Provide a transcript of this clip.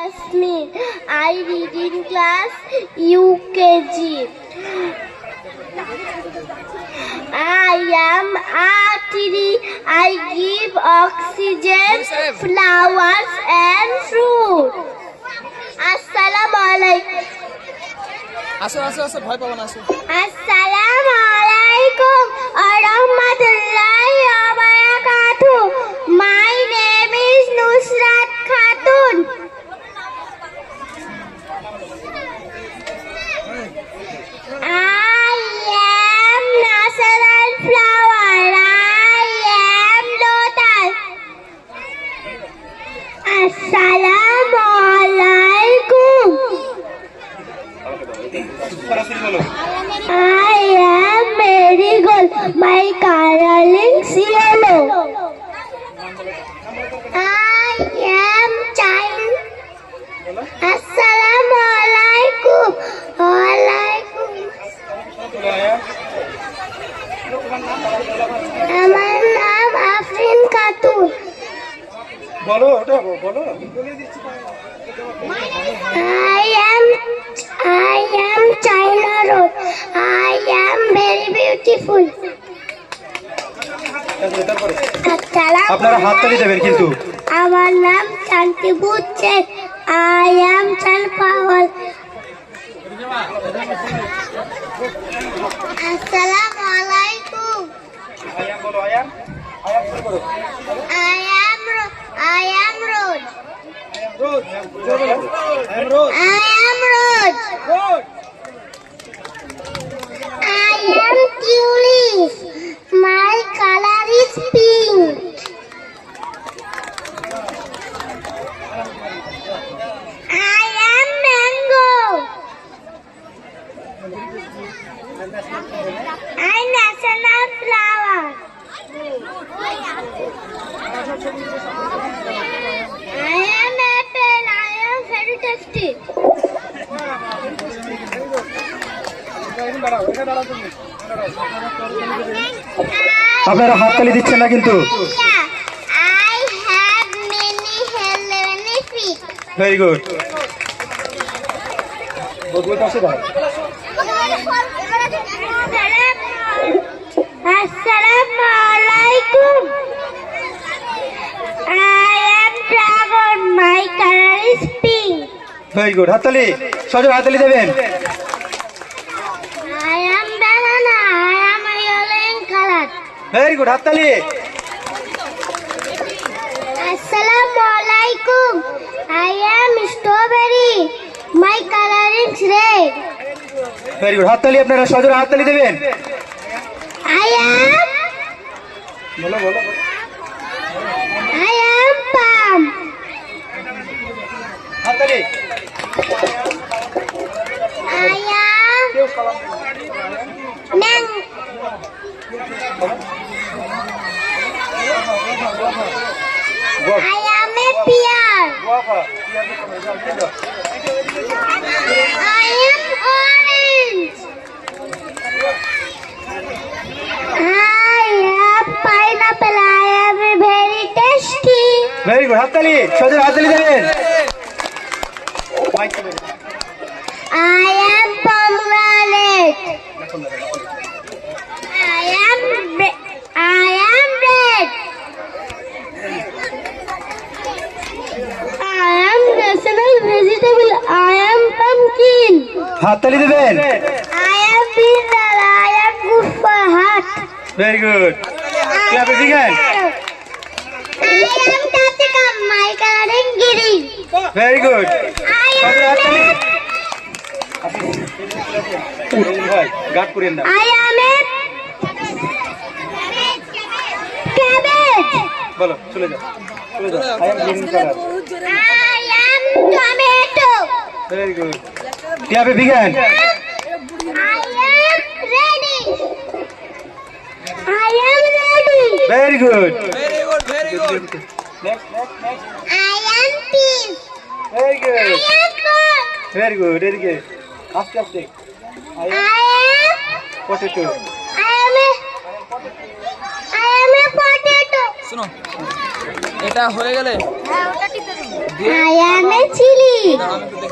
Jasmine. I read in class UKG. I am a tree. I give oxygen, flowers and fruit. Assalamu alaikum. আসো ভয় পাবো না আসো Assalamu alaikum wa rahmatullahi wa barakatuh. My name is Nusrat Khatun. I am natural flower. I am lotus. Assalamu alaikum. I am marigold. My colorings yellow. I am child. Assalamu alaikum. Walaikum. আমার নাম আফরিন খাতুন। বলো ওটা বলো I am China Road. I am very beautiful. আপনারা হাততালি দেবেন কিন্তু আমার নাম শান্তি বুঝছে। I am Chanpawal. Assalamu alaikum. I am Road. I am Road. I am tulip. My color is pink. I am mango. I national flower. I am apple. I am very tasty. আপনারা হাততালি দিচ্ছেন না কিন্তু I have many benefits. Very good বদুয়ের পাশে দাও Assalamu alaikum. I am dragon. My color is pink. Very good হাততালি সজোরে হাততালি দেবেন I am banana. I am yellow in color. Very good হাততালি Assalamu alaikum. I am strawberry. My color is red. Very good হাততালি আপনারা সজোরে হাততালি দেবেন I am বলো palm. হাততালি I am mango. I am a pear. I am orange. I am pineapple. I am very tasty. Very good হাততালি সজোরে হাততালি দেবেন I am pomegranate. I am red. I am national vegetable. I am pumpkin. হাততালি দেবেন I am winner. I am good for heart. Very good ক্লাবে দিবেন I am capsicum. My color is green. Very good I সজোরে am হাততালি ভাই গাট করেন না I am a cabbage. বলো চলে যাও I am green colour I am tomato. Very good ক্লাবে দিবেন I am ready. I am ready. Very good I am peas. Very good I am corn. Very good এদিকে আস্তে আস্তে I am potato I am a potato. শোনো এটা হয়ে গেলে I am a chili. দাঁড়ান একটু দেখি।